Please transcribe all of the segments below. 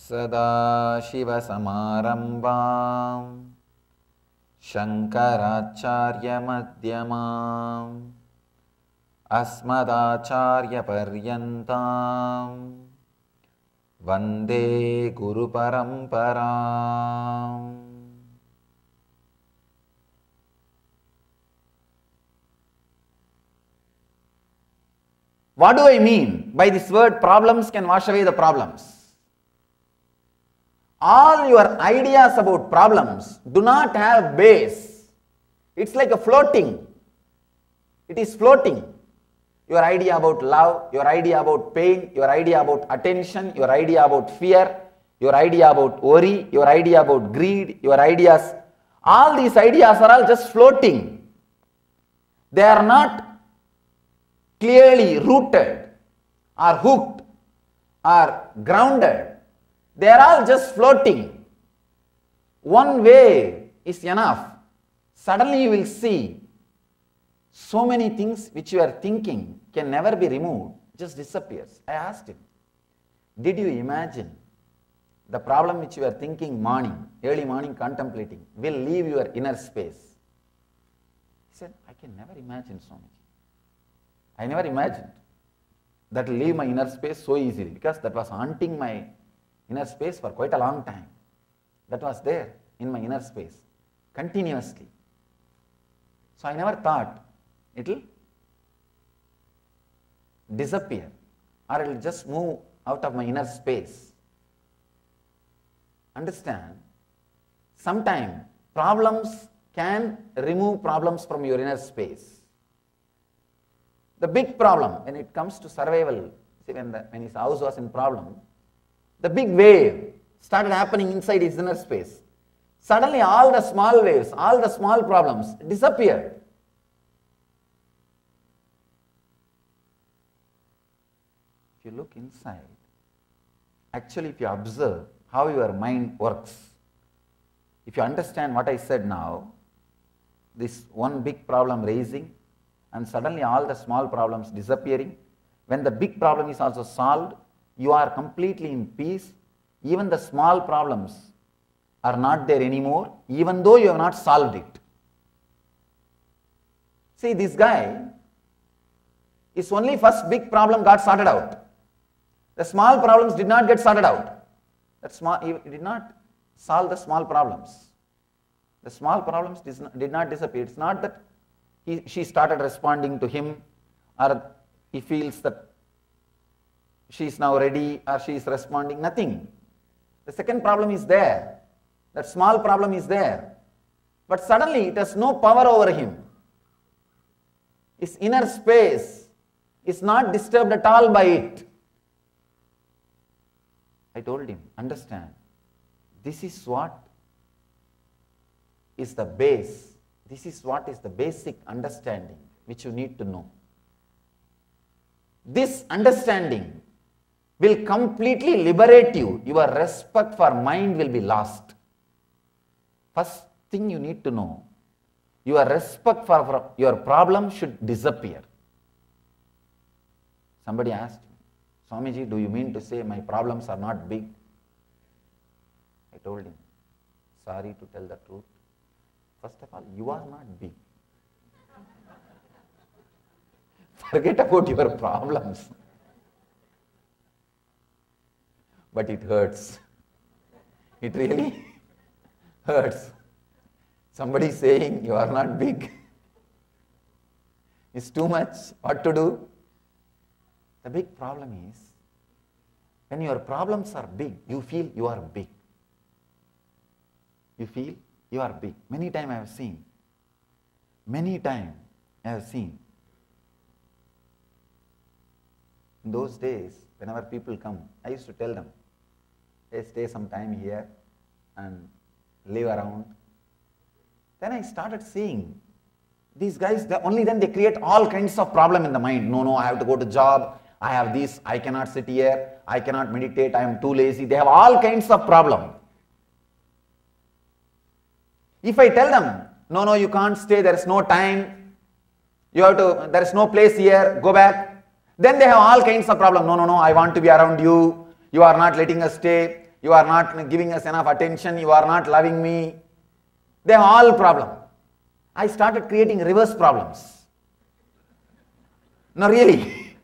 सदाशिवसमारम्भां शङ्कराचार्यमध्यमाम् अस्मदाचार्यपर्यन्तां वन्दे गुरुपरम्पराम्. What do I mean by this word problems can wash away the problems? All your ideas about problems do not have base. It's like a floating. It is floating. Your idea about love, your idea about pain, your idea about attention, your idea about fear, your idea about worry, your idea about greed, your ideas, all these ideas are all just floating. They are not clearly rooted or hooked or grounded. They are all just floating. One wave is enough. Suddenly you will see so many things which you are thinking can never be removed, just disappears. I asked him, did you imagine the problem which you are thinking early morning contemplating, will leave your inner space? He said, I can never imagine, Swamiji. I never imagined that will leave my inner space so easily, because that was haunting my inner space for quite a long time. That was there in my inner space continuously. So I never thought it will disappear or it will just move out of my inner space. Understand, sometimes problems can remove problems from your inner space. The big problem when it comes to survival, see, when his house was in problem, the big wave started happening inside his inner space. Suddenly all the small waves, all the small problems disappeared. If you look inside, actually if you observe how your mind works, if you understand what I said now, this one big problem raising and suddenly all the small problems disappearing, when the big problem is also solved, you are completely in peace. Even the small problems are not there anymore, even though you have not solved it. See, this guy, his only first big problem got sorted out. The small problems did not get sorted out. He did not solve the small problems. The small problems did not disappear. It's not that she started responding to him, or he feels that she is now ready or she is responding, nothing. The second problem is there. That small problem is there. But suddenly it has no power over him. His inner space is not disturbed at all by it. I told him, understand, this is what is the base. This is what is the basic understanding which you need to know. This understanding will completely liberate you. Your respect for mind will be lost. First thing you need to know, your respect for your problem should disappear. Somebody asked me, Swamiji, do you mean to say my problems are not big? I told him, sorry to tell the truth. First of all, you are not big. Forget about your problems. But it hurts. It really hurts. Somebody saying you are not big. It's too much. What to do? The big problem is, when your problems are big, you feel you are big. You feel you are big. Many times I have seen. Many times I have seen. In those days, whenever people come, I used to tell them, hey, stay some time here and live around. Then I started seeing these guys, only then they create all kinds of problem in the mind. No, I have to go to job, I have this, I cannot sit here, I cannot meditate, I am too lazy. They have all kinds of problem. If I tell them, no, you can't stay, there is no time, there is no place here, go back. Then they have all kinds of problem. No, I want to be around you. You are not letting us stay. you are not giving us enough attention, you are not loving me. They are all problem. I started creating reverse problems. No, really.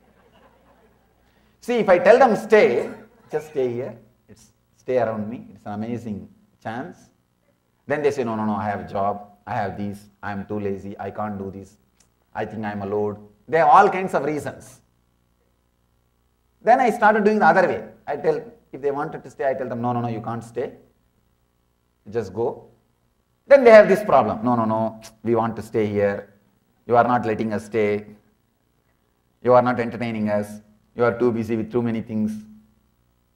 See, if I tell them stay, just stay here, stay around me, it's an amazing chance. Then they say, no, I have a job, I have this, I am too lazy, I can't do this, I think I am a load. They have all kinds of reasons. Then I started doing the other way. I tell, if they wanted to stay, I tell them, no, you can't stay, just go. Then they have this problem, no, we want to stay here, you are not letting us stay, you are not entertaining us, you are too busy with too many things.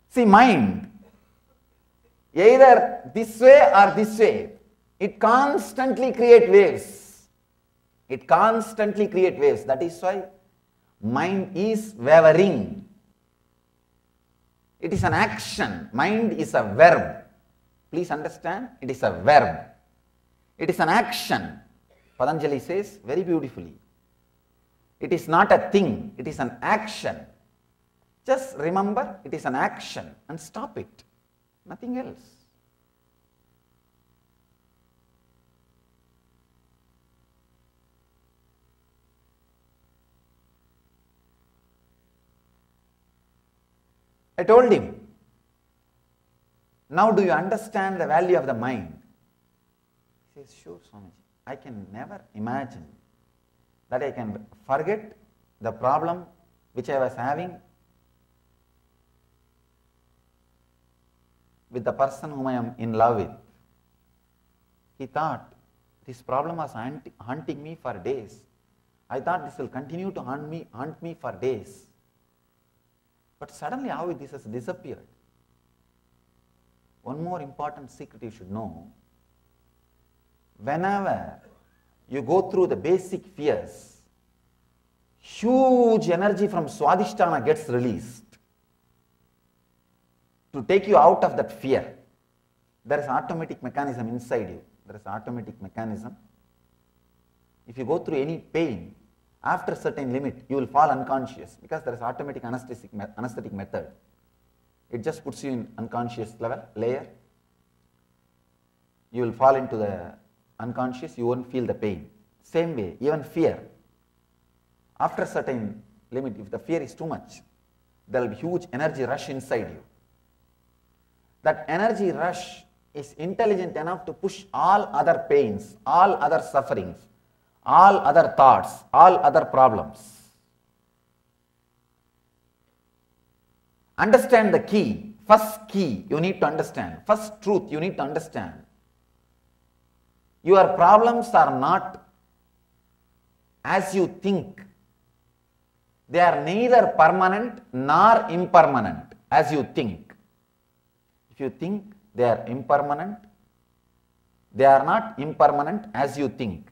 See, mind, either this way or this way, it constantly creates waves. It constantly creates waves. That is why mind is wavering. It is an action. Mind is a verb. Please understand, it is a verb. It is an action. Patanjali says very beautifully. It is not a thing, it is an action. Just remember, it is an action and stop it. Nothing else. I told him, now do you understand the value of the mind? He says, sure, Swamiji. I can never imagine that I can forget the problem which I was having with the person whom I am in love with. He thought, this problem was haunting me for days. I thought this will continue to haunt me for days. But suddenly how this has disappeared. One more important secret you should know. Whenever you go through the basic fears, huge energy from Swadhisthana gets released to take you out of that fear. There is an automatic mechanism inside you. There is an automatic mechanism. If you go through any pain, after a certain limit, you will fall unconscious because there is automatic anesthetic method. It just puts you in unconscious layer. You will fall into the unconscious, you won't feel the pain. Same way, even fear. After a certain limit, if the fear is too much, there will be huge energy rush inside you. That energy rush is intelligent enough to push all other pains, all other sufferings, all other thoughts, all other problems. Understand the key. First key you need to understand. First truth you need to understand. Your problems are not as you think. They are neither permanent nor impermanent as you think. If you think they are impermanent, they are not impermanent as you think.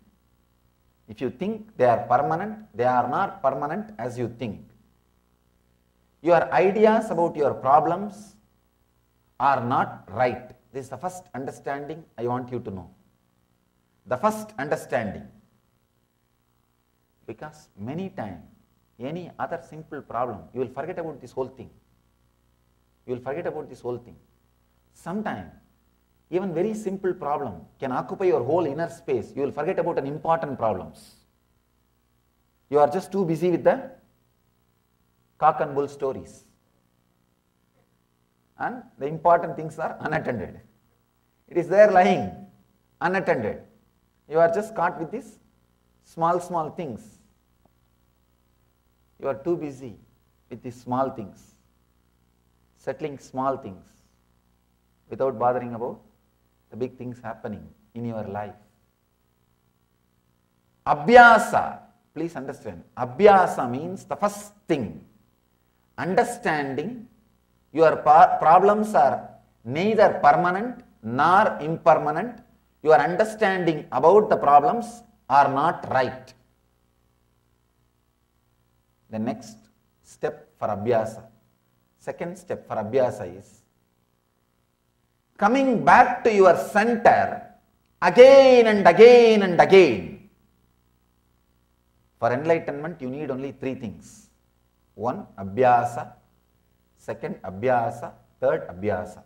If you think they are permanent, they are not permanent as you think. Your ideas about your problems are not right. This is the first understanding I want you to know. The first understanding. Because many times, any other simple problem, you will forget about this whole thing. You will forget about this whole thing. Sometimes, even very simple problem can occupy your whole inner space. You will forget about an important problems. You are just too busy with the cock and bull stories. And the important things are unattended. It is there lying, unattended. You are just caught with these small things. You are too busy with these small things, settling small things without bothering about the big things happening in your life. Abhyasa, please understand, abhyasa means the first thing. Understanding your problems are neither permanent nor impermanent. Your understanding about the problems are not right. The next step for abhyasa, second step for abhyasa is coming back to your center again and again and again. For enlightenment, you need only three things. One, abhyasa. Second, abhyasa. Third, abhyasa.